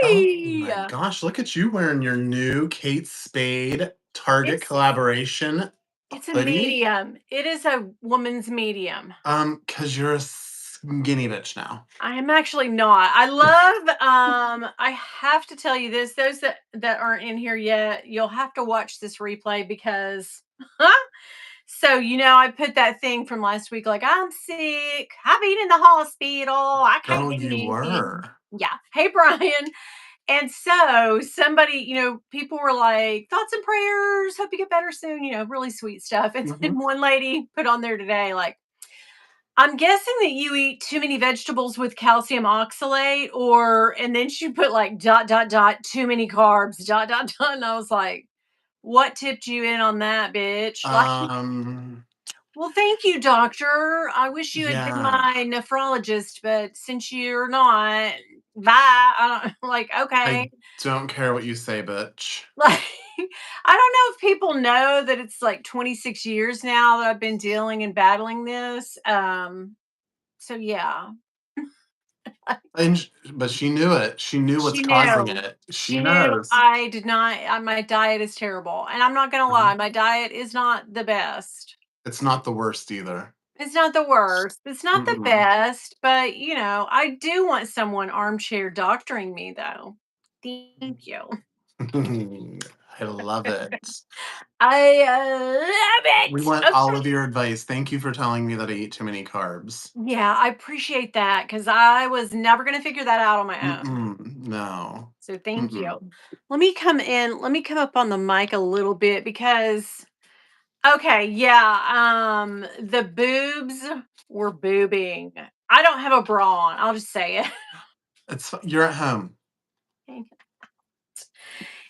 Oh Hi. my gosh, look at you wearing your new Kate Spade Target It's collaboration it's a hoodie. medium. It is a woman's medium. Cause you're a skinny bitch now. I am actually not. I love I have to tell you this, those that aren't in here yet, you'll have to watch this replay because so I put that thing from last week like I'm sick. I've been in the hospital. I can't Girl, do you anything. were. Yeah. Hey Brian. And so somebody, people were like, thoughts and prayers, hope you get better soon, really sweet stuff. And Mhm. then one lady put on there today, like, I'm guessing that you eat too many vegetables with calcium oxalate, and then she put like dot, dot, dot, too many carbs, dot, dot, dot. And I was like, what tipped you in on that, bitch? Like, Um, well, thank you, doctor. I wish you had been yeah. my nephrologist, but since you're not, bye. I don't like, I okay. don't care what you say, bitch. Like, I don't know if people know that it's like 26 years now that I've been dealing and battling this. So yeah, But she knew it. She knew what's she causing knew. it. She She knew knows. I did not. My diet is terrible, and I'm not gonna lie. Mhm. My diet is not the best. It's not the worst either. It's not the worst. It's not the Mm-mm. best, but I do want someone armchair doctoring me, though. Thank you. I love it. I love We it. want all Okay. of your advice. Thank you for telling me that I eat too many carbs. Yeah, I appreciate that because I was never going to figure that out on my own. Mm-mm, no. So thank you. Mm-mm. Let me come in. Let me come up on the mic a little bit because, okay, yeah, the boobs were boobing. I don't have a bra on. I'll just say it. You're at home.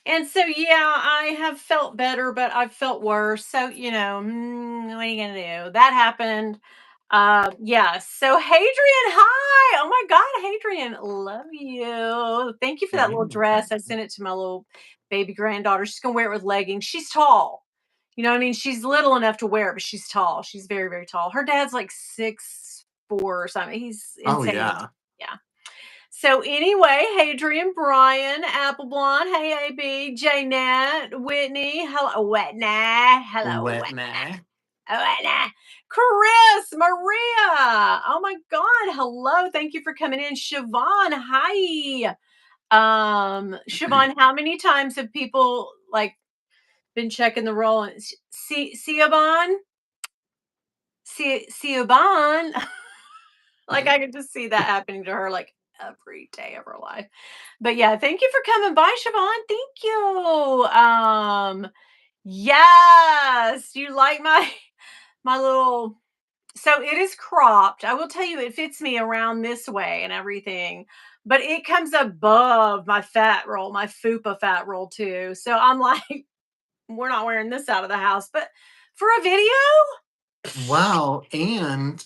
And so, yeah, I have felt better, but I've felt worse. So, what are you gonna do? That happened. Yes. So, Hadrian, hi. Oh my God, Hadrian, love you. Thank you for that little dress. I sent it to my little baby granddaughter. She's gonna wear it with leggings. She's tall. You know what I mean? She's little enough to wear it, but she's tall. She's very, very tall. Her dad's like 6'4" or something. He's Oh insane. yeah. Yeah. So anyway, Hadrian, Brian, Apple Blonde, hey AB, Janet, Whitney, hello, Whitney, hello, Wet Whitney, nah. Whitney, Chris, Maria, oh my God, hello, thank you for coming in, Siobhan, hi, Siobhan, how many times have people like been checking the roll and Siobhan, Siobhan, like I could just see that happening to her like every day of her life. But yeah, thank you for coming by, Siobhan. Thank you. Yes, you like my my little so it is cropped. I will tell you it fits me around this way and everything, but it comes above my fat roll, my fupa fat roll too. So I'm like, we're not wearing this out of the house, but for a video, Wow. And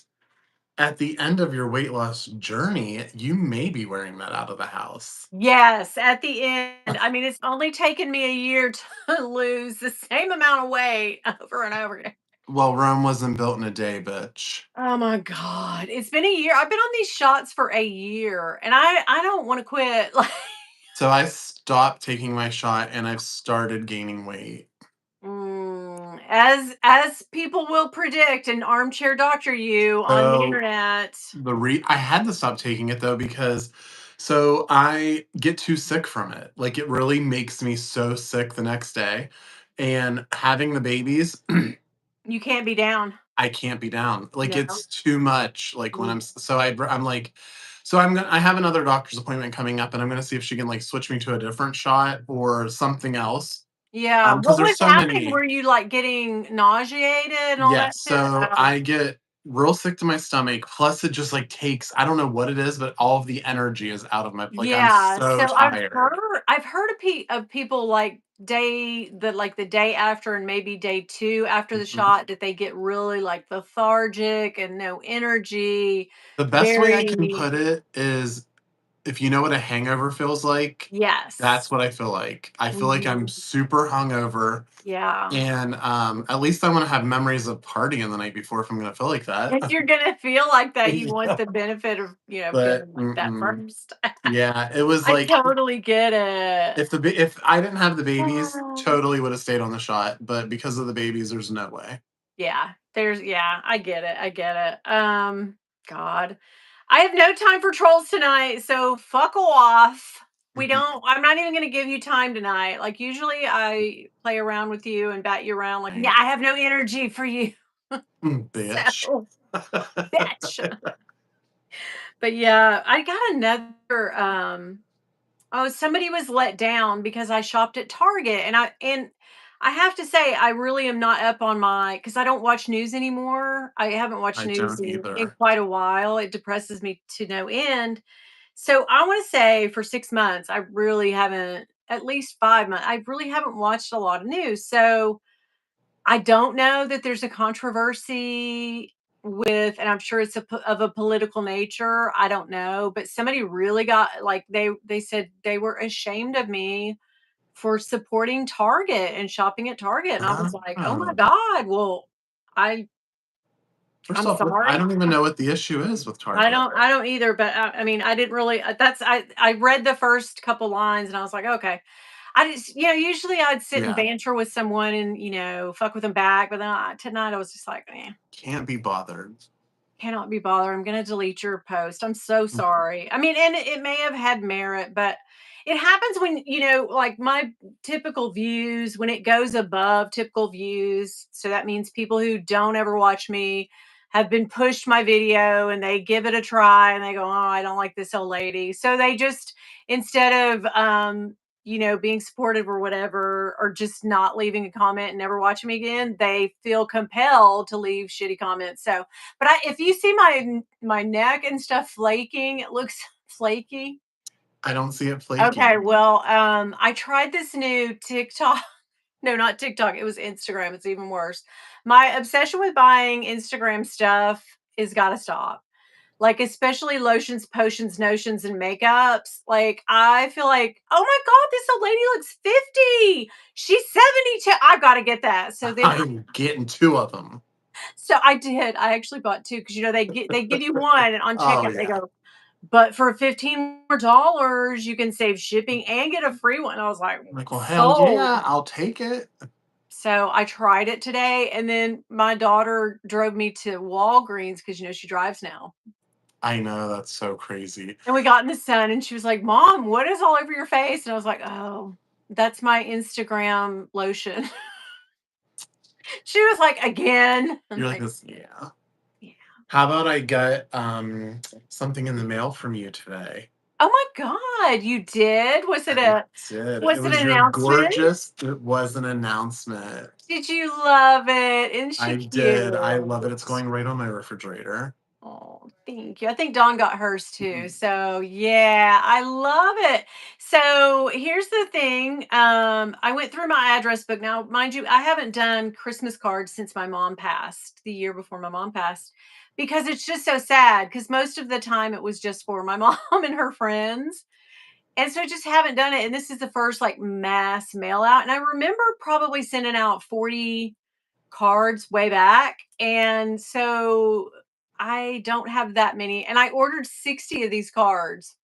at the end of your weight loss journey, you may be wearing that out of the house. yes, at the end. I mean, it's only taken me a year to lose the same amount of weight over and over again. Well, Rome wasn't built in a day, bitch. Oh my God. It's been a year. I've been on these shots for a year and I don't want to quit. Like So I stopped taking my shot and I've started gaining weight. as people will predict and armchair doctor you on the So internet. I had to stop taking it though because so I get too sick from it. Like it really makes me so sick the next day. And having the babies, You can't be down. I can't be down. Like No. it's too much. Like when Mm. I'm like, so I have another doctor's appointment coming up, and I'm gonna see if she can like switch me to a different shot or something else. Yeah. Because What was there's so happening? many. Were you like getting nauseated and all that Yes, too? so Oh. I get real sick to my stomach. Plus, it just like takes. I don't know what it is, but all of the energy is out of my. Like I'm Yeah, so so tired. I've heard of people like the day after and maybe day 2 after the Mhm. shot that they get really like lethargic and no energy, The best way I can very put it is if you know what a hangover feels like, Yes. that's what I feel like. I feel like I'm Mhm. super hungover, Yeah. and, at least I wanna have memories of partying the night before if I'm gonna feel like that. If you're gonna feel like that, you want Yeah, the benefit of, but feeling like that mm-mm. first. Yeah, it was I like totally get it. if I didn't have the babies, Oh. totally would have stayed on the shot, but because of the babies, there's no way. Yeah, I get it, I get it. God. I have no time for trolls tonight, so fuck off. We Mhm. don't I'm not even gonna give you time tonight. Like, usually I play around with you and bat you around like, "Yeah, Right. I have no energy for you." Bitch. So, bitch. But yeah, I got another oh, somebody was let down because I shopped at Target and I have to say I really am not up on my because I don't watch news anymore. I haven't watched I news don't in either. quite a while. It depresses me to no end. So I want to say for 6 months, I really haven't, at least 5 months, I really haven't watched a lot of news. So I don't know that there's a controversy with, and I'm sure it's of a political nature. I don't know, but somebody really got like they said they were ashamed of me for supporting Target and shopping at Target, and I was like, oh my Oh. god, well, I First I'm off, what I sorry. don't even know what the issue is with I Target. don't I don't either, but I mean, I didn't really. That's I read the first couple lines and I was like, okay. I just, usually I'd sit and Yeah, banter with someone and, fuck with them back, but then tonight I was just like, can't be bothered. cannot be bothered. I'm gonna delete your post. I'm so Mhm. sorry. I mean, and it may have had merit, but it happens when, like my typical views, when it goes above typical views. So that means people who don't ever watch me have been pushed my video and they give it a try and they go, oh, I don't like this old lady. So they just, instead of being supportive or whatever, or just not leaving a comment and never watching me again, they feel compelled to leave shitty comments. So but if you see my neck and stuff flaking, it looks flaky. I don't see it Okay, flaking. well, I tried this new TikTok. No, not TikTok. It was Instagram. It's even worse. My obsession with buying Instagram stuff is got to stop. Like, especially lotions, potions, notions, and makeups. Like, I feel like, oh my God, this old lady looks 50. She's 72. I got to get that. So then I'm getting 2 of them. so I did. I actually bought 2 because they give you 1 and on Oh, checkout they yeah. go, "But for $15 more dollars, you can save shipping and get a free one." I was like, I'm like, "Well, hell "Sold." yeah, I'll take it." So I tried it today, and then my daughter drove me to Walgreens because she drives now. I know, that's so crazy. And we got in the sun, and she was like, "Mom, what is all over your face?" And I was like, "Oh, that's my Instagram lotion." She was like, "Again?" I'm You're like like, this, yeah. "Yeah." How about I get, something in the mail from you today? Oh my god, you did? I did. It Was it was an your announcement? gorgeous it was an announcement. Did you love it? Isn't she I cute? did. I love it. It's going right on my refrigerator. Oh, thank you. I think Dawn got hers too. Mhm. So yeah, I love it. So here's the thing. I went through my address book. Now, mind you, I haven't done Christmas cards since my mom passed, the year before my mom passed, because it's just so sad. Because most of the time it was just for my mom and her friends. And so I just haven't done it. And this is the first like mass mail out. And I remember probably sending out 40 cards way back. And so I don't have that many. And I ordered 60 of these cards.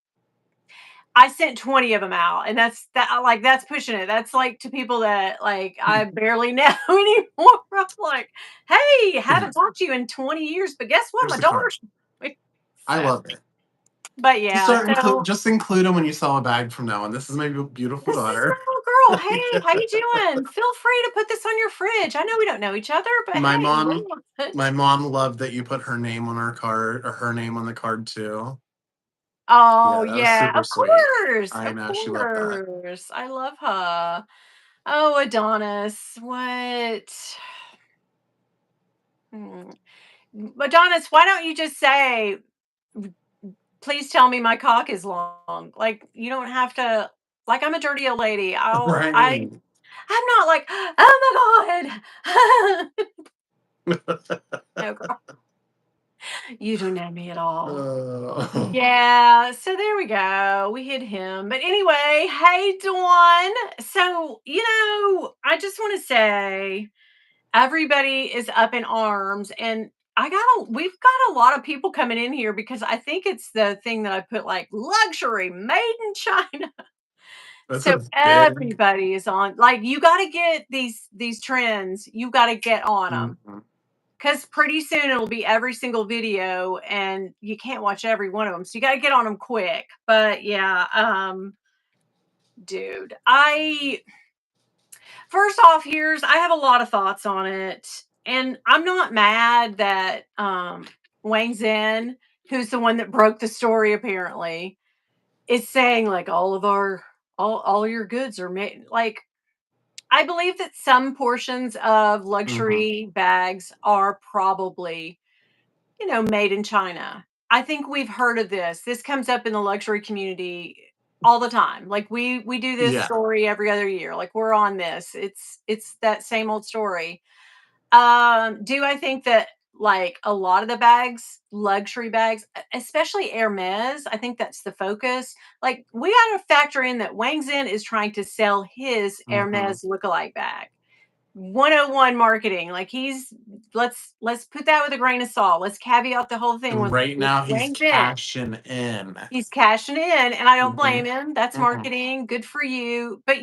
I sent 20 of them out. And that's pushing it. That's like to people that like I barely know anymore. I'm like, hey, haven't talked to you in 20 years. But guess what? Here's My the card. daughter's I so love it. but yeah, so Just include them when you sell a bag from now on. This is my beautiful this is my daughter. little girl. Hey, how you doing? Feel free to put this on your fridge. I know we don't know each other, but My hey, why mom my not? mom loved that you put her name on our card or her name on the card too. Oh, Yeah, that was yeah, super sweet. I of know, she loved that. course. I love her. Oh, Adonis, what? Hmm. Adonis, why don't you just say, please tell me my cock is long? Like, you don't have to, like, I'm a dirty old lady. Right. I'm not like, oh my God. No, girl. You don't know me at all. Uh, Yeah, so there we go. We hit him. But anyway, hey Dawn. So, I just want to say everybody is up in arms and we've got a lot of people coming in here because I think it's the thing that I put like luxury made in China. that's So a big. everybody is on like you got to get these trends. You got to get on them. Mhm. 'Cause pretty soon it'll be every single video and you can't watch every one of them. So you gotta get on them quick. But yeah, dude, I first off, I have a lot of thoughts on it. And I'm not mad that Wang Zhen, who's the one that broke the story apparently, is saying like all your goods are made like I believe that some portions of Mhm. luxury bags are probably made in China. I think we've heard of this. This comes up in the luxury community all the time. Like we do this Yeah. story every other year. Like we're on this. It's that same old story. Do I think that like a lot of the bags, luxury bags, especially Hermes, I think that's the focus. Like we got to factor in that Wang Zhen is trying to sell his Mhm. Hermes lookalike bag. 101 marketing. Like let's put that with a grain of salt. Let's caveat the whole thing Right with now, he's Wang Zhen. cashing in. He's cashing in, and I don't blame Mhm. him. That's Mhm. marketing. Good for you. But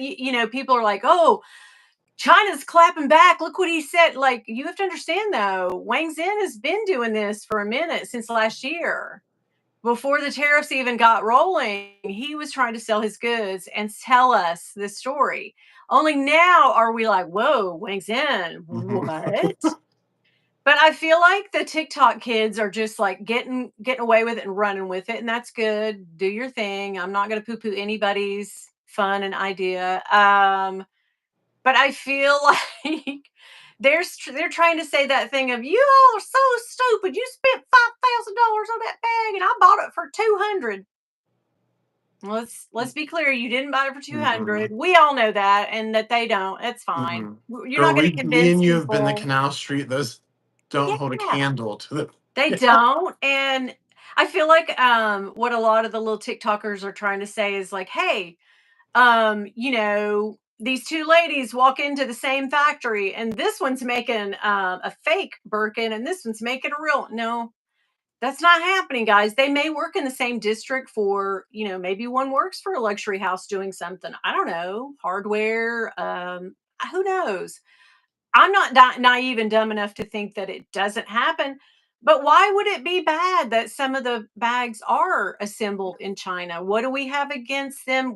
people are like, "Oh, China's clapping back. Look what he said." Like, you have to understand though, Wang Zhen has been doing this for a minute since last year. Before the tariffs even got rolling, he was trying to sell his goods and tell us this story. Only now are we like, whoa, Wang Zhen, Mhm. what? But I feel like the TikTok kids are just like getting away with it and running with it, and that's good. Do your thing. I'm not going to poo-poo anybody's fun and idea. But I feel like they're trying to say that thing of you all are so stupid. You spent $5,000 on that bag, and I bought it for 200. Let's be clear. You didn't buy it for Mhm. 200. We all know that, and that they don't. It's fine. Mhm. You're Girl, not going to me convince and you have been to people. Canal Street. Those don't hold a Yeah, candle to the. they don't. And I feel like what a lot of the little TikTokers are trying to say is like, hey, these two ladies walk into the same factory and this one's making a fake Birkin and this one's making a real. No, that's not happening, guys. They may work in the same district for, maybe one works for a luxury house doing something. I don't know, hardware. Who knows? I'm not naive and dumb enough to think that it doesn't happen. But why would it be bad that some of the bags are assembled in China? What do we have against them?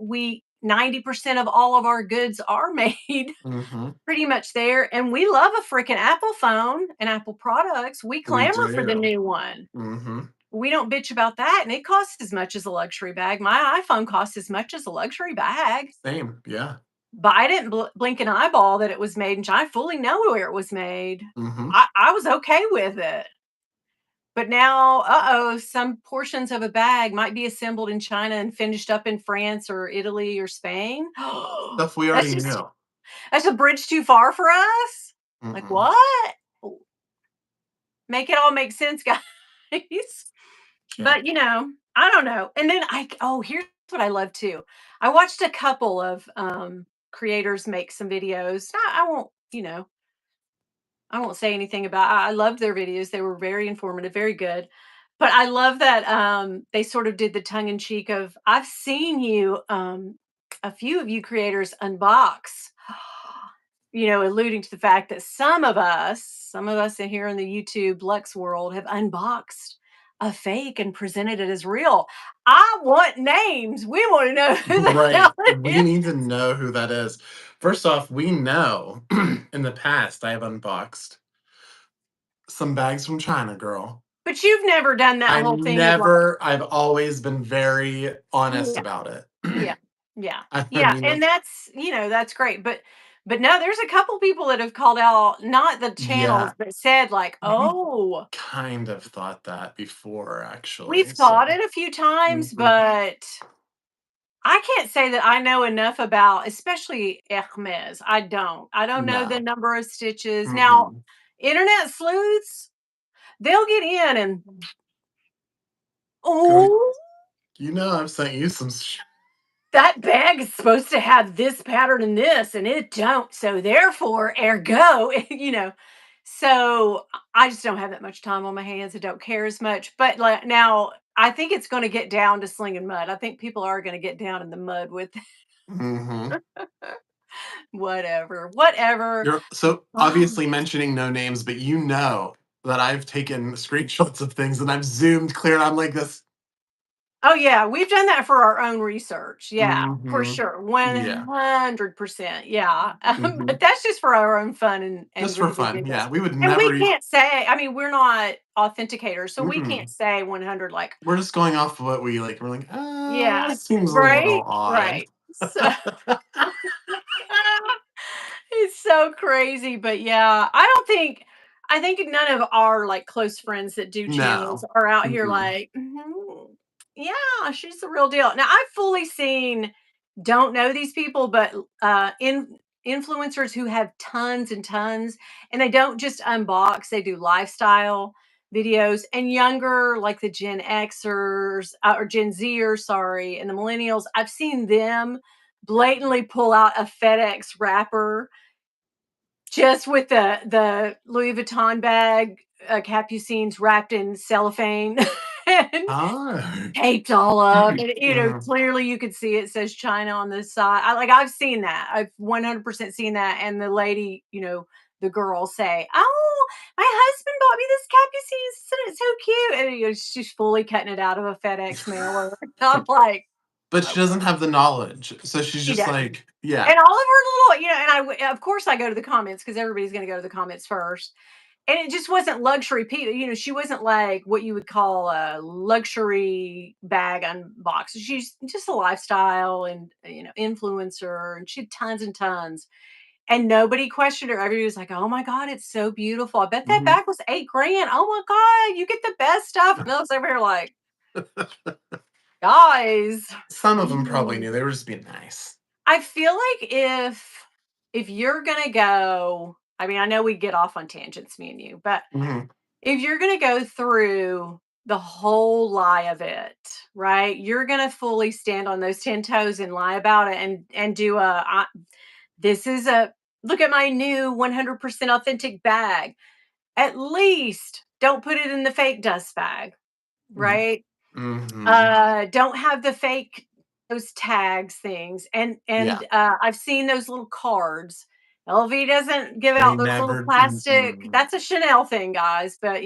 90% of all of our goods are made Mhm. pretty much there. And we love a freaking Apple phone and Apple products. We We clamor for the do. new one. Mhm. We don't bitch about that. And it costs as much as a luxury bag. My iPhone costs as much as a luxury bag. Same. Yeah. But I didn't blink an eyeball that it was made in China. I fully know where it was made. Mhm. I was okay with it. But now, uh-oh, some portions of a bag might be assembled in China and finished up in France or Italy or Spain. Stuff we That's already just knew. that's a bridge too far for us? Like Mm-mm. what? Make it all make sense, guys. Can't. But, I don't know. And then here's what I love too. I watched a couple of creators make some videos. I won't say anything about I loved their videos. They were very informative, very good. But I love that they sort of did the tongue in cheek of I've seen you a few of you creators unbox, alluding to the fact that some of us in here in the YouTube Lux world have unboxed a fake and presented it as real. I want names. We want to know who the hell Right. it We is. need to know who that is. First off, we know in the past I have unboxed some bags from China, girl. But you've never done that whole thing of like, I've always been very honest yeah. about it. Yeah. Yeah. I Yeah, mean, and that's great, but no, there's a couple people that have called out, not the channels, yeah, but said like, we "Oh, kind of thought that before, we've actually. thought So, it a few times," mhm. but I can't say that I know enough about especially Hermes. I don't. I don't know the No. number of stitches. Now, Mm-mm. internet sleuths, they'll get in and, Going, "Oh, I've sent you some that bag is supposed to have this pattern and this, and it don't. So therefore, ergo," So I just don't have that much time on my hands. I don't care as much. But like now, I think it's going to get down to slinging mud. I think people are going to get down in the mud with Mhm. whatever, whatever. You're so Ah, obviously mentioning no names, but that I've taken screenshots of things and I've zoomed clear. I'm like this. oh yeah, we've done that for our own research. Yeah, for Mhm. sure, Yeah. 100%. Yeah, Mhm. but that's just for our own fun and Just for goofy fun. giggles. Yeah, we would And we never can't say. I mean, we're not authenticators, so we can't mm-mm. say 100. Like, We're just going off of what we like. We're like, yeah, it seems a right, little odd." right. So it's so crazy, but yeah, I think none of our like close friends that do channels No. are out here Mm-mm. like, "Mhm, yeah, she's the real deal." Now I've fully seen, don't know these people, but influencers who have tons and tons, and they don't just unbox; they do lifestyle videos. And younger, like the Gen Xers or Gen Zers, sorry, and the millennials, I've seen them blatantly pull out a FedEx wrapper just with the Louis Vuitton bag, capucines wrapped in cellophane and Oh. taped all up, and, Mhm. clearly you could see it says China on the side. I've seen that. I've 100% seen that, and the lady, the girl say, "Oh, my husband bought me this capucine, said it's so cute," and, she's fully cutting it out of a FedEx mailer. I'm like, But she doesn't "Okay." have the knowledge, so she's She just doesn't. like, yeah. And all of her little, and of course I go to the comments because everybody's going to go to the comments first. And it just wasn't luxury people. She wasn't like what you would call a luxury bag unbox. She's just a lifestyle and, influencer, and she had tons and tons. And nobody questioned her. Everybody was like, "Oh my God, it's so beautiful. I bet that Mhm. bag was 8 grand. Oh my God, you get the best stuff." And I was over here like, guys. Some of them probably knew. They were just being nice. I feel like if you're gonna go, I mean, I know we get off on tangents, me and you, but Mhm. if you're gonna go through the whole lie of it, right? You're gonna fully stand on those 10 toes and lie about it and do this is a look at my new 100% authentic bag. At least don't put it in the fake dust bag, Mm. right? Mhm. Don't have the fake those tags things, Yeah. and I've seen those little cards. LV doesn't give They out those little never plastic, mm-mm. that's a Chanel thing, guys, but,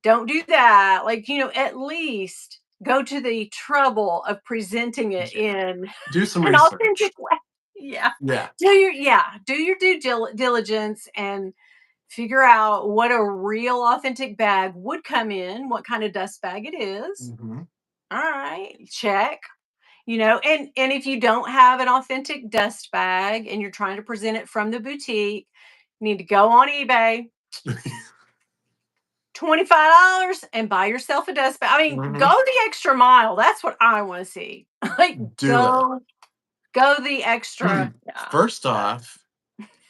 don't do that. Like, at least go to the trouble of presenting it Yeah. in Do some an research. authentic way. Yeah. Yeah. Do your due diligence and figure out what a real authentic bag would come in, what kind of dust bag it is. Mhm. All right, check. And if you don't have an authentic dust bag and you're trying to present it from the boutique, you need to go on eBay, $25 and buy yourself a dust bag. I mean, go Mhm. the extra mile. That's what I want to see. Like Do it. go the extra. Yeah. First Yeah. off,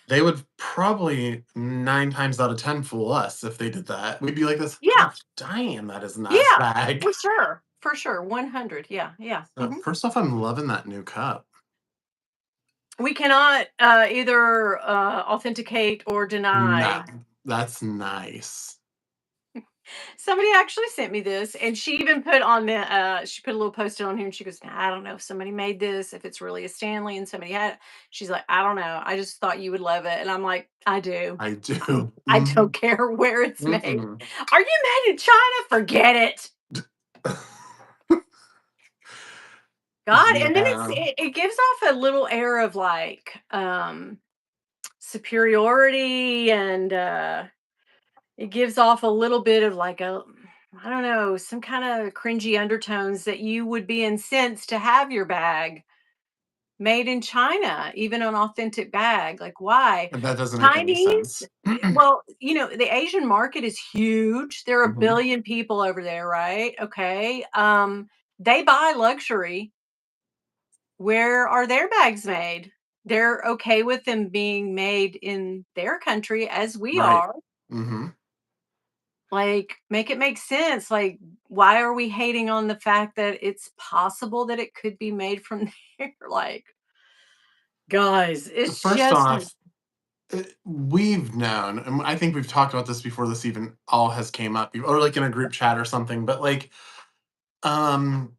they would probably 9 times out of 10 fool us if they did that. We'd be like this, Yeah. "Gosh dang, that is a nice Yeah. bag." For sure. For sure. 100. Yeah. Yeah. First off, I'm loving that new cup. We cannot either authenticate or No, deny. that's nice. Somebody actually sent me this, and she even put on the she put a little post-it on here, and she goes, "I don't know if somebody made this, if it's really a Stanley and somebody had it." She's like, "I don't know. I just thought you would love it." And I'm like, "I do. I do. I Mhm. don't care where it's made. Mhm. Are you made in China? Forget it." God, and then Yeah. it gives off a little air of like superiority, and it gives off a little bit of like a, I don't know, some kind of cringy undertones that you would be incensed to have your bag made in China, even an authentic bag. Like, why? That doesn't make any Chinese, sense. well, the Asian market is huge. There are a Mhm. billion people over there, right? Okay. They buy luxury. Where are their bags made? They're okay with them being made in their country as we Right. are. Mhm. Like, make it make sense. Like, why are we hating on the fact that it's possible that it could be made from there? Like, guys, it's First just off, we've known, and I think we've talked about this before this even all has came up, or like in a group chat or something, but like, um,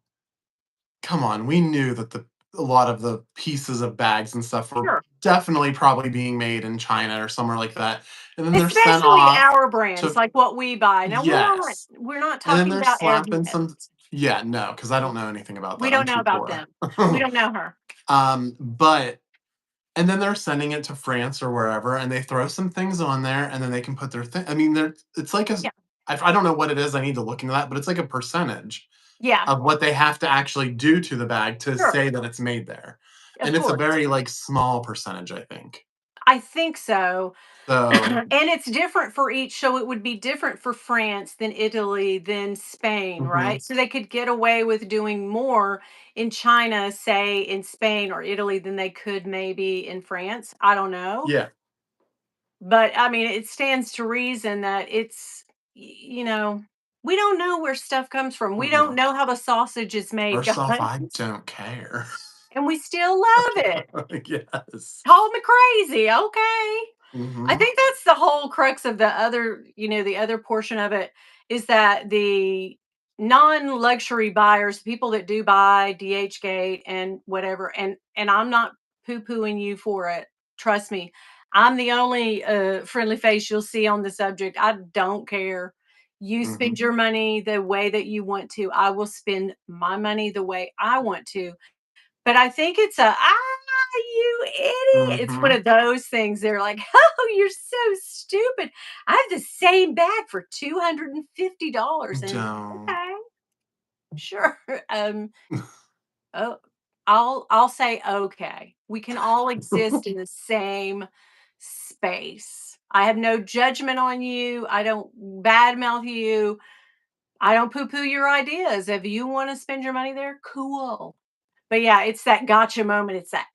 come on, we knew that a lot of the pieces of bags and stuff were sure. definitely probably being made in China or somewhere like that, and then they're sent Especially off our brands, to like what we buy. Now yes, we're not and then talking they're about slapping every some yeah, no, because I don't know anything about we that, I'm don't know too about poor. them. We don't know her. But and then they're sending it to France or wherever, and they throw some things on there, and then they can put their thing. I mean, it's like Yeah. I don't know what it is. I need to look into that, but it's like a percentage Yeah, of what they have to actually do to the bag to sure. say that it's made there, Of and it's a course. very like small percentage, I think. I think so. So, And it's different for each, so it would be different for France than Italy than Spain, mhm, right? So they could get away with doing more in China, say in Spain or Italy than they could maybe in France. I don't know. yeah, But I mean, it stands to reason that you know, we don't know where stuff comes from. We don't mm-mm. know how the sausage is made, First off, guys, I don't care. and we still love it. Yes. Call me crazy, okay. I Mhm, think that's the whole crux of the other, the other portion of it is that the non-luxury buyers, people that do buy DH Gate and whatever, and I'm not poo-pooing you for it. Trust me. I'm the only friendly face you'll see on the subject. I don't care. You mhm, spend your money the way that you want to. I will spend my money the way I want to. But I think it's you idiot. It's one mhm. of those things. They're like, oh, you're so stupid. I have the same bag for $250. And Don't. okay, sure. Oh, I'll say okay. We can all exist in the same space. I have no judgment on you. I don't badmouth you. I don't poo-poo your ideas. If you want to spend your money there, cool. But yeah, it's that gotcha moment. It's that,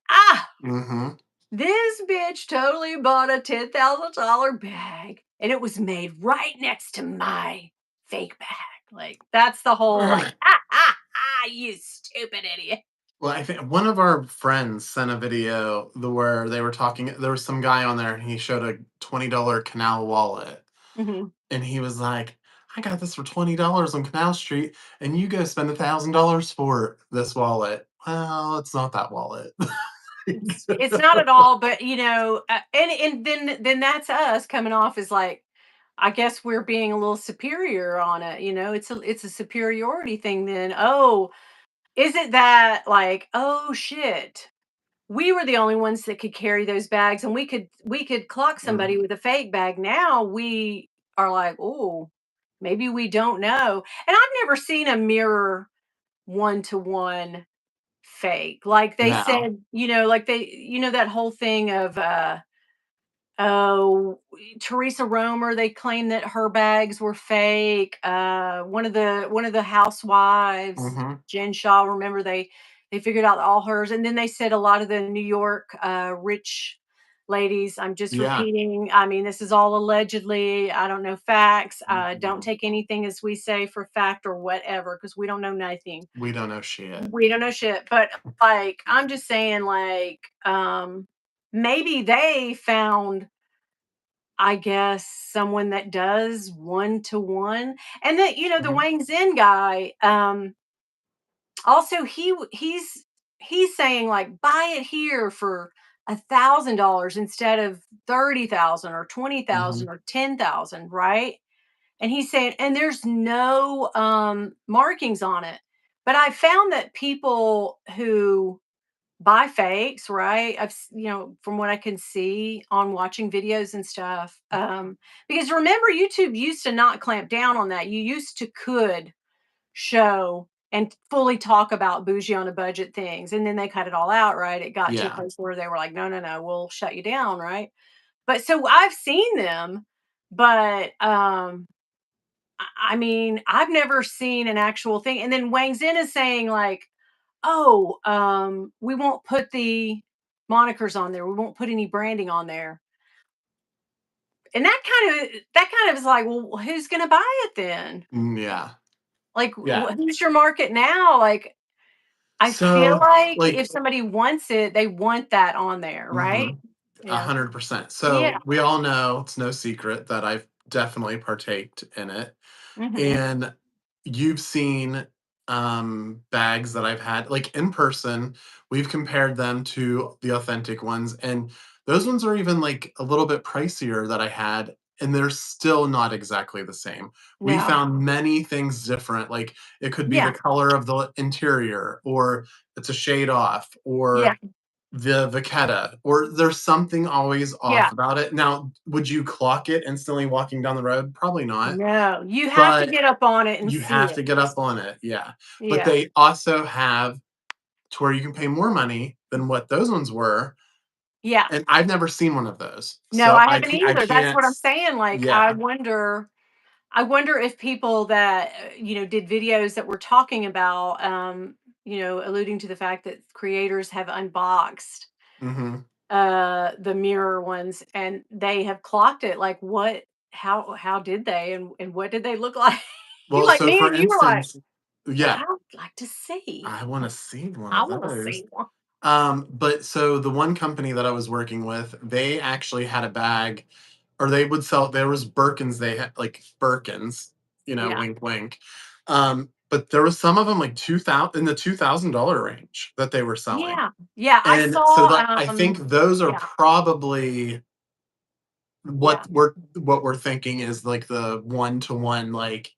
Mhm. this bitch totally bought a $10,000 bag and it was made right next to my fake bag. Like, that's the whole, like, you stupid idiot. Well, I think one of our friends sent a video where they were talking. There was some guy on there, and he showed a $20 Canal wallet, Mhm. and he was like, "I got this for $20 on Canal Street, and you go spend $1,000 for this wallet." Well, it's not that wallet. It's not at all, but and then that's us coming off as like, I guess we're being a little superior on it. It's a superiority thing. Then, oh, is it that like, oh shit, we were the only ones that could carry those bags and we could clock somebody Mhm. with a fake bag. Now we are like, oh, maybe we don't know. And I've never seen a mirror one to one fake. Like they No. said, like that whole thing of oh, Teresa Romer, they claimed that her bags were fake. One of the housewives, Mhm. Jen Shaw, remember they figured out all hers, and then they said a lot of the New York rich ladies. I'm just Yeah. repeating. I mean, this is all allegedly. I don't know facts. Don't Mhm. take anything as we say for fact or whatever, because we don't know nothing. We don't know shit. We don't know shit. But like, I'm just saying, like, maybe they found, I guess, someone that does one to one. And that, the Mhm. Wang Zin guy, also he's saying like, buy it here for $1,000 instead of 30,000 or 20,000 Mhm. or 10,000, right? And he's saying, and there's no markings on it. But I found that people who buy fakes, right? From what I can see on watching videos and stuff. Because remember, YouTube used to not clamp down on that. You used to could show and fully talk about bougie on a budget things, and then they cut it all out, right? It got to a Yeah. place where they were like, no, no, no, we'll shut you down, right? But so I've seen them, but I mean, I've never seen an actual thing. And then Wang Zin is saying like, oh, we won't put the monikers on there. We won't put any branding on there. And that kind of is like, well, who's gonna buy it then? Yeah. Like, Yeah. who's your market now? Like, I feel So, like like if somebody wants it, they want that on there, right? mhm, Yeah. 100%. Yeah. So, we all know it's no secret that I've definitely partaked in it. Mhm. And you've seen bags that I've had like in person. We've compared them to the authentic ones, and those ones are even like a little bit pricier that I had, and they're still not exactly the same. We No. found many things different. Like it could be the Yeah. color of the interior, or it's a shade off, Yeah. or the vachetta, or there's something always Yeah. off about it. Now, would you clock it instantly walking down the road? Probably not. No. You have to But get up on it and you see have it. to get up on it, yeah. But Yeah. they also have to where you can pay more money than what those ones were, Yeah. and I've never seen one of those. No, So I haven't I either. That's can't what I'm saying. Like, I yeah. wonder I wonder if people that, did videos that were talking about, alluding to the fact that creators have unboxed Mhm. the mirror ones and they have clocked it. Like, what, how did they, and what did they look like? Well, Like so me for and you were like, instance yeah, I would like to see. I wanna see one I of want to those. see one. But so the one company that I was working with, they actually had a bag, or they would sell, there was Birkins, they had like Birkins, Yeah. wink, wink. But there was some of them like 2000 in the $2,000 range that they were selling. Yeah. Yeah. I And so saw, I think those are yeah. probably Yeah. what we're thinking is like the one-to-one like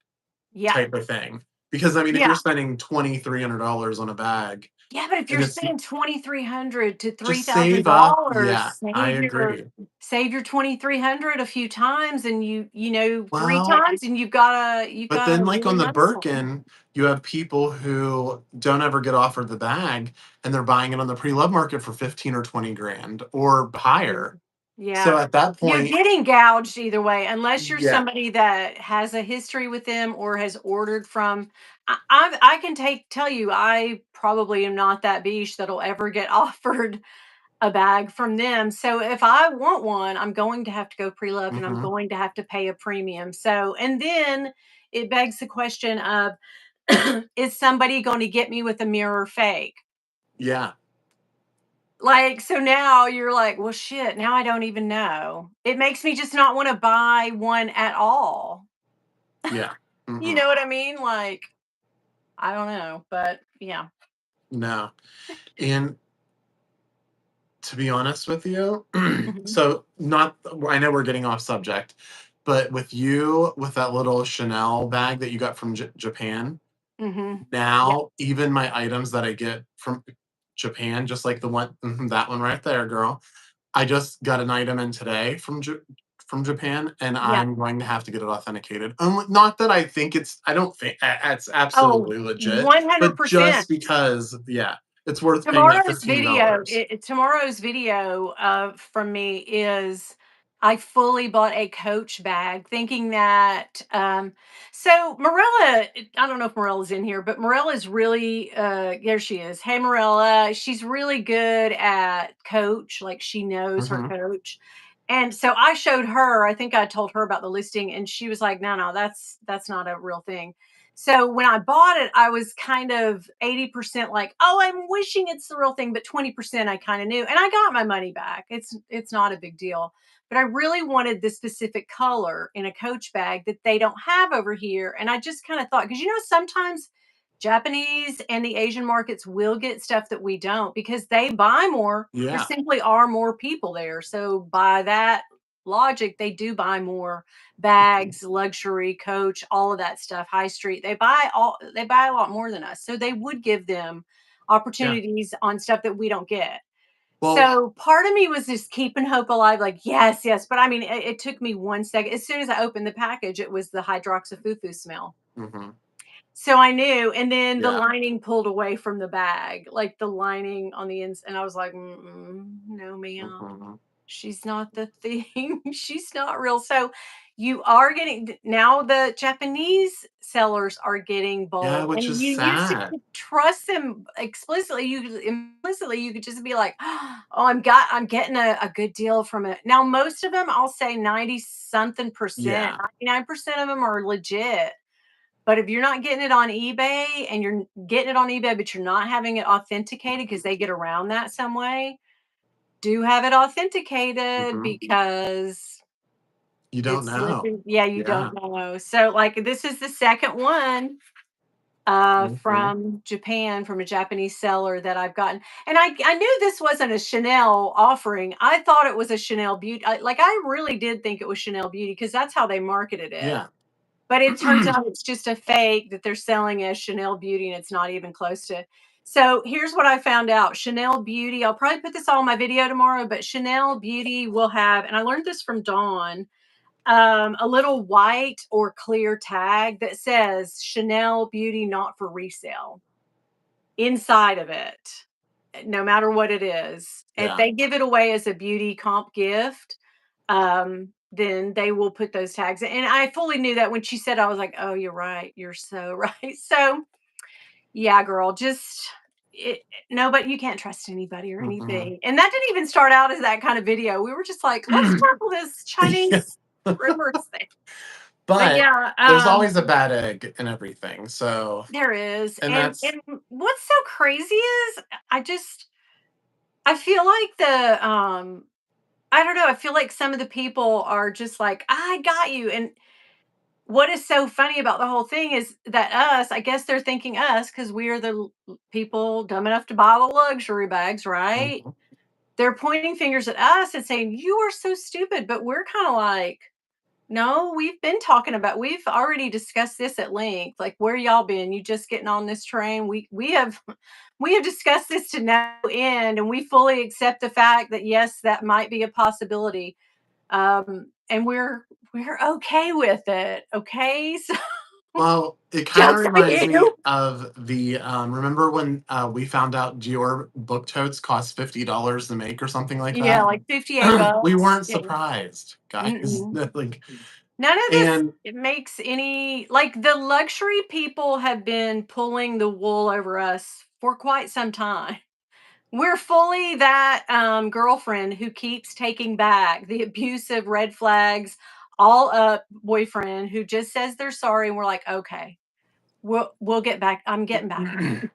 Yeah. type of thing. Because I mean, if you're Yeah. spending $2,300 on a bag Yeah, but if and you're it's spending 2,300 to just three thousand save up, dollars, yeah, I agree. save your 2,300 a few times, and three Well, times, and you've but got then a like really on the nice one. Birkin, you have people who don't ever get offered the bag, and they're buying it on the pre-love market for 15 or 20 grand or Mm. higher. So Yeah. at that You're point, getting gouged either way, unless you're yeah. somebody that has a history with them or has ordered from. I can tell you, I probably am not that biche that'll ever get offered a bag from them. So if I want one, I'm going to have to go pre-loved and I'm Mhm. going to have to pay a premium. So, and then it begs the question of, is somebody going to get me with a mirror fake? Yeah. Like, so now you're like, well, shit, now I don't even know. It makes me just not want to buy one at all. Yeah. You Mhm. know what I mean? Like, I don't know, but yeah. No. And to be honest with you, Hmm. so not I know we're getting off subject, but with you with that little Chanel bag that you got from Japan, Hmm. Yeah. now even my items that I get from Japan, just like the one that one right there, girl. I just got an item in today from Japan, and Yeah. I'm going to have to get it authenticated. Not that I think I don't think it's Oh, absolutely legit, but 100%. just because, yeah, it's worth paying that Tomorrow's video $15. tomorrow's video, from me is I fully bought a Coach bag thinking that, so Marilla, I don't know if Morella's in here, but Morella's really, there she is. Hey, Morella. She's really good at Coach, like, she knows her Mhm. Coach. And so I showed her, I think I told her about the listing, and she was like, "No, no, that's not a real thing." So when I bought it, I was kind of 80% like, "Oh, I'm wishing it's the real thing," but 20% I kind of knew. And I got my money back. It's not a big deal. But I really wanted this specific color in a Coach bag that they don't have over here. And I just kind of thought, because sometimes Japanese and the Asian markets will get stuff that we don't because they buy more. There Yeah. simply are more people there. So by that logic, they do buy more bags, luxury, Coach, all of that stuff, high street. They buy a lot more than us. So they would give them Yeah. opportunities on stuff that we don't get. Well So part of me was just keeping hope alive, like, yes, yes. But I mean, it took me 1 second. As soon as I opened the package, it was the hydroxyfufu smell. mhm. So I knew, and then the Yeah. lining pulled away from the bag, like the lining on the ins, and I was like, no, ma'am. Mhm. She's not the thing. She's not real. So you are getting now the Japanese sellers are getting Yeah, bold which and is you used to sad. trust them explicitly. You implicitly you could just be like, oh, I'm getting a good deal from it. Now most of them I'll say 90 something percent, Yeah. 99% of them are legit. But if you're not getting it on eBay and you're getting it on eBay, but you're not having it authenticated because they get around that some way, do have it authenticated Mhm. because You don't it's know. slipping. Yeah, you Yeah. don't know. So, like, this is the second one Mhm. from Japan, from a Japanese seller that I've gotten. And I knew this wasn't a Chanel offering. I thought it was a Chanel Beauty. I really did think it was Chanel Beauty because that's how they marketed it. Yeah. But it turns out it's just a fake that they're selling as Chanel Beauty, and it's not even close to. So here's what I found out. Chanel Beauty, I'll probably put this all in my video tomorrow, but Chanel Beauty will have, and I learned this from Dawn, a little white or clear tag that says Chanel Beauty not for resale inside of it, no matter what it is. If Yeah. they give it away as a beauty comp gift, then they will put those tags in. And I fully knew that when she said, I was like, oh, you're right. You're so right. So yeah, girl, just no, but you can't trust anybody or Mhm. anything. And that didn't even start out as that kind of video. We were just like, let's tackle this Yeah. Chinese rumors thing. But But yeah, there's always a bad egg in everything, so there is. and And that's what's so crazy is I just I feel like the I don't know, I feel like some of the people are just like, I got you. And what is so funny about the whole thing is that us, I guess they're thinking us because we are the people dumb enough to buy the luxury bags, right? mhm. They're pointing fingers at us and saying, you are so stupid. But we're kind of like, no, we've already discussed this at length. Like, where y'all been? You just getting on this train? We have we have discussed this to no end, and we fully accept the fact that yes, that might be a possibility. And we're okay with it. Okay. So Well, it kinda jokes on reminds me you. of the, remember when, we found out Dior book totes cost $50 to make or something like Yeah, that? like 58 We bucks. weren't Yeah. surprised, guys. Mm-mm. That, like None of this and it makes any like the luxury people have been pulling the wool over us for quite some time. We're fully that girlfriend who keeps taking back the abusive red flags, all up boyfriend who just says they're sorry, and we're like, okay, we'll get back. I'm getting back at you.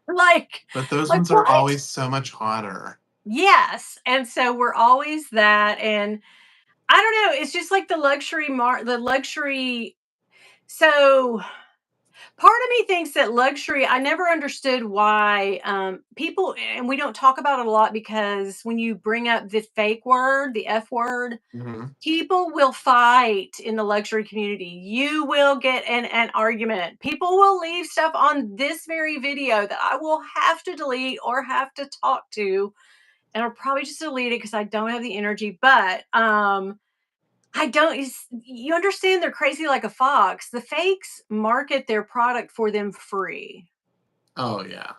but those Like ones are what? always so much hotter. Yes. And so we're always that. And I don't know. It's just like the luxury. So part of me thinks that luxury, I never understood why people, and we don't talk about it a lot because when you bring up the fake word, the F word, Mhm. people will fight in the luxury community. You will get an argument. People will leave stuff on this very video that I will have to delete or have to talk to. And I'll probably just delete it because I don't have the energy. But I don't you understand they're crazy like a fox. The fakes market their product for them free. Oh, yeah.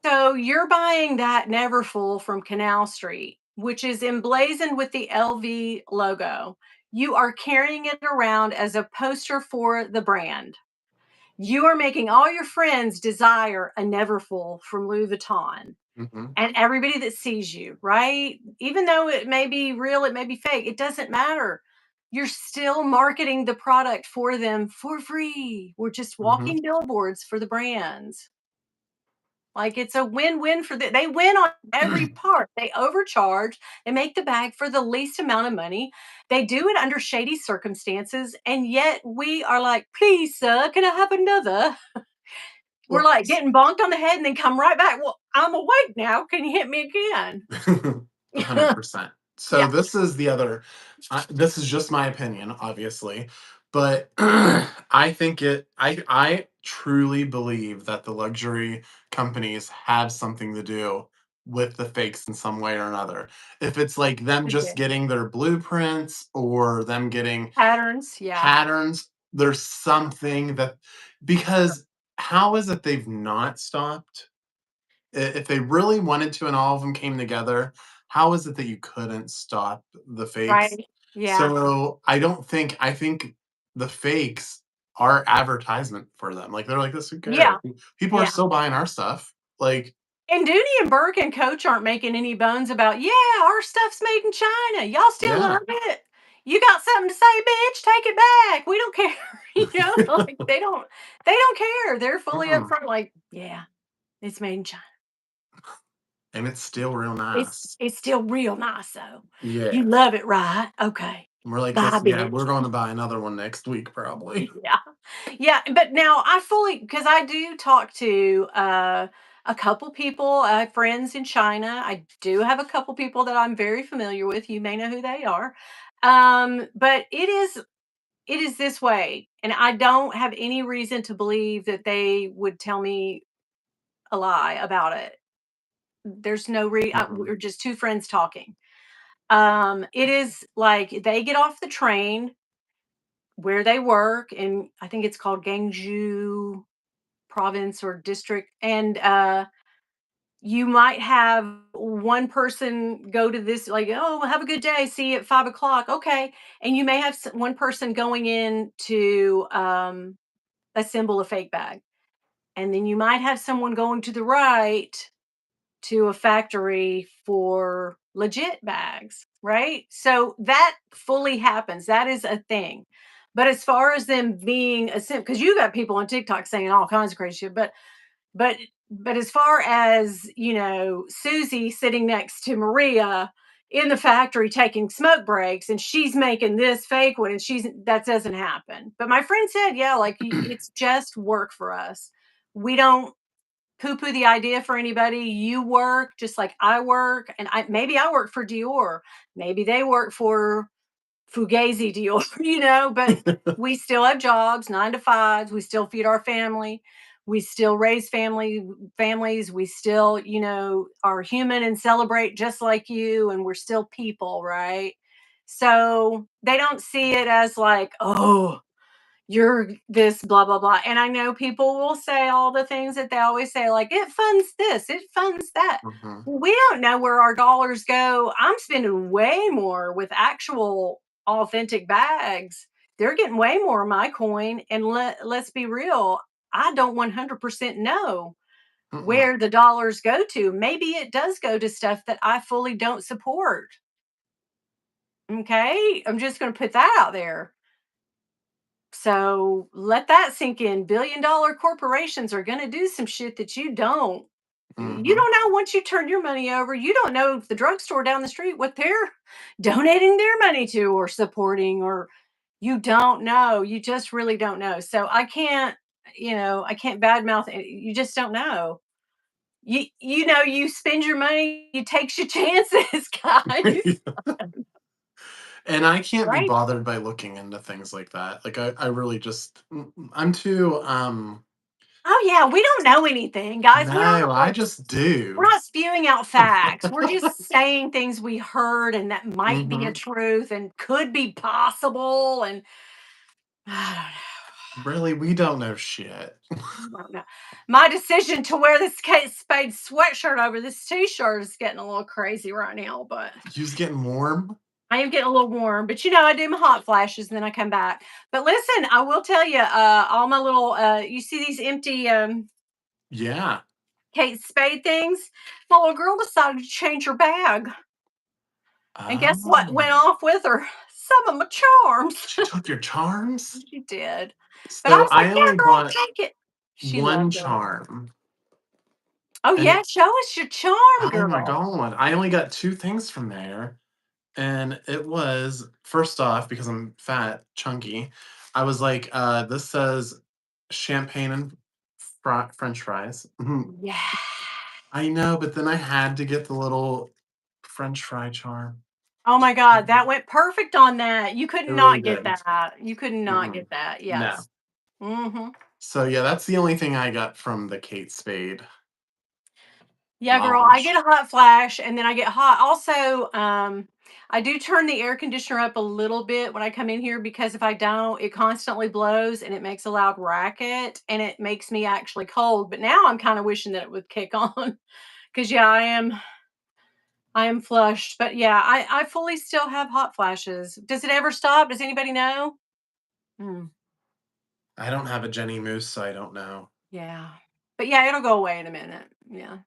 So you're buying that Neverfull from Canal Street, which is emblazoned with the LV logo. You are carrying it around as a poster for the brand. You are making all your friends desire a Neverfull from Louis Vuitton. Mhm. And everybody that sees you, right? Even though it may be real, it may be fake, it doesn't matter. You're still marketing the product for them for free. We're just Mhm. walking billboards for the brands. Like it's a win-win for they win on every part. They overcharge, they make the bag for the least amount of money. They do it under shady circumstances, and yet we are like, "Please, sir, can I have another?" We're Well, like getting bonked on the head and then come right back. Well, I'm awake now. Can you hit me again? 100%. So Yeah. this is the other this is just my opinion, obviously, but I truly believe that the luxury companies have something to do with the fakes in some way or another. If it's like them just Okay. getting their blueprints or them getting Patterns, yeah. patterns, there's something that because how is it they've not stopped? If they really wanted to and all of them came together, how is it that you couldn't stop the fakes? Right. Yeah. So, I think the fakes are advertisement for them, like, they're like, "This who cares? Yeah. People are Yeah. still buying our stuff." Like, And Dooney and Burke and Coach aren't making any bones about, yeah, our stuff's made in China. Y'all still yeah. love it. You got something to say, bitch? Take it back. We don't care. Like they don't care. They're fully Mm-mm, upfront, like, yeah, it's made in China. and it's still real It's nice. it's still real nice though. You Yeah. love it, right? Okay. And we're like, Bye, "This yeah, bitch. we're gonna buy another one next week probably." Yeah. Yeah, but now I fully because I do talk to a couple people, friends in China. I do have a couple people that I'm very familiar with. You may know who they are. But it is this way, and I don't have any reason to believe that they would tell me a lie about it. There's no Mhm, we're just two friends talking. It is like they get off the train where they work, and I think it's called Gangju province or district, and you might have one person go to this, like, oh, have a good day, see you at 5 o'clock, okay, and you may have one person going in to assemble a fake bag, and then you might have someone going to the right to a factory for legit bags, right? So that fully happens. That is a thing. But as far as them being a simp, because you got people on TikTok saying all kinds of crazy shit, but but as far as, Susie sitting next to Maria in the factory taking smoke breaks and she's making this fake one and that doesn't happen. But my friend said, yeah, like it's just work for us. We don't poo-poo the idea for anybody. You work just like I work, and maybe I work for Dior. Maybe they work for Fugazi Dior, but we still have jobs, 9 to 5s, we still feed our family, we still raise families, we still, are human and celebrate just like you, and we're still people, right? So, they don't see it as like, "Oh, you're this blah blah blah." And I know people will say all the things that they always say, like, it funds this, it funds that. mhm, Well, we don't know where our dollars go. I'm spending way more with actual authentic bags. They're getting way more of my coin. And let's be real, I don't 100% know mm-mm, where the dollars go to. Maybe it does go to stuff that I fully don't support. Okay. I'm just going to put that out there. So let that sink in. Billion-dollar corporations are going to do some shit that you don't. You mhm, don't know once you turn your money over. You don't know if the drugstore down the street what they're donating their money to or supporting, or you don't know. You just really don't know. So I can't badmouth it. You just don't know. You spend your money, you take your chances, guys. and I can't be Right? bothered by looking into things like that, like, I really just I'm too, Oh yeah, we don't know anything, guys. We're no, not I like just we're do. not spewing out facts. We're just saying things we heard and that might be a Mhm, truth and could be possible. And I really, we don't know shit. don't know. My decision to wear this Kate Spade sweatshirt over this t-shirt is getting a little crazy right now, but You's getting warm? I am getting a little warm. But I do my hot flashes and then I come back. But listen, I will tell you, all my little you see these empty Yeah. Kate Spade things? My little girl decided to change her bag. And guess what went Oh, off with her? Some of my charms. she took your charms? She did. But I So, was like, I "Yeah, only girl, bought take it." She 1 loved it. charm, Oh, and yeah, show us your charm, oh my girl. god, I only got 2 things from there, and it was first off, because I'm fat, chunky, I was like, "This says champagne and french fries." Mhm. Yeah. I know, but then I had to get the little french fry charm. Oh my god, Mhm. that went perfect on that. You could It really not get did. that. You could not Mm-mm. get that. No. Yes. Mhm. So, yeah, that's the only thing I got from the Kate Spade Yeah, girl, I launch. get a hot flash and then I get hot. Also, I do turn the air conditioner up a little bit when I come in here because if I don't, it constantly blows and it makes a loud racket and it makes me actually cold. But now I'm kind of wishing that it would kick on because, yeah, I am I am flushed, but yeah, I fully still have hot flashes. Does it ever stop? Does anybody know? Mm, I don't have a Jenny Moose, so I don't know. yeah. But yeah, it'll go away in a minute. Yeah.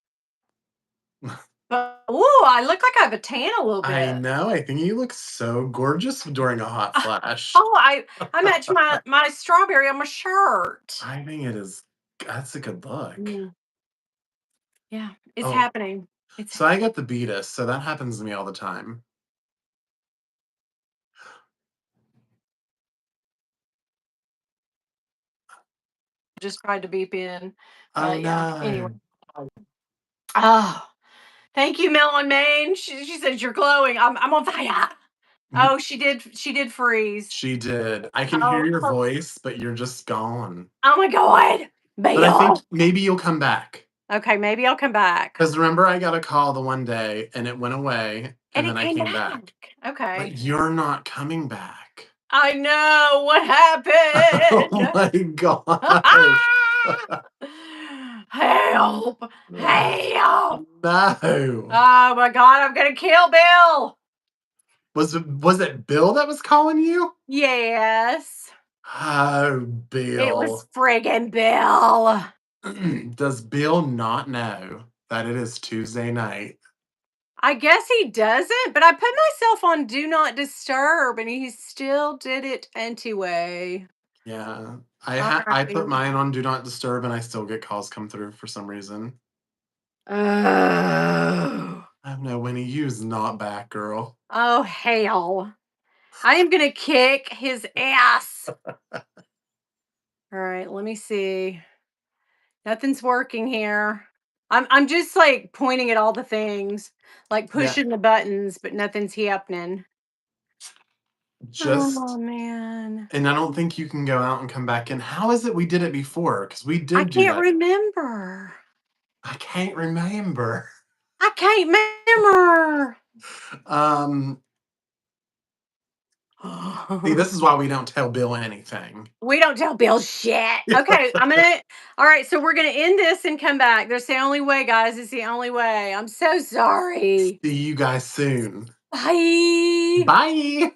But ooh, I look like I have a tan a little I bit. know, I think you look so gorgeous during a hot Ah, flash. oh, I match my strawberry on my shirt. I think it is that's a good look. Mm, yeah, it's Oh, happening. It's so I get the beatus, so that happens to me all the time. just tried to beep in, Oh, but yeah. Anyway. no. Oh, thank you, Melon Maine. She says you're glowing. I'm on fire. Mm, Oh, she did freeze. she did. I can hear Oh, your voice, but you're just gone. oh my god. But I think Bill. maybe you'll come back. Okay, maybe I'll come back. Because remember I got a call the one day and it went away, And and it then I came came back. back. But Okay. you're not coming back. I know what Oh happened. my gosh. Help! Help! No. Oh my god, I'm gonna kill Bill. Was it Bill that was calling you? Yes. Oh, It was Bill. friggin' Bill. Does Bill not know that it is Tuesday night? I guess he doesn't, but I put myself on do not disturb and he still did it anyway. Yeah. All I put right. mine on do not disturb and I still get calls come through for some reason. Oh. Oh no, Winnie, you's not back, girl. Oh hell. I am gonna kick his ass. All right, let me see. Nothing's working here. I'm just like pointing at all the things, like Yeah. pushing the buttons, but nothing's happening. Oh Just man. and I don't think you can go out and come back in. How is it we did it before? Because we I did do can't that. remember. I can't remember. I can't remember. Um, See, this is why we don't tell Bill anything. We don't tell Bill shit. Okay, I'm gonna. All right, so we're gonna end this and come back. That's the only way, guys. It's the only way. I'm so sorry. See you guys soon. Bye. Bye.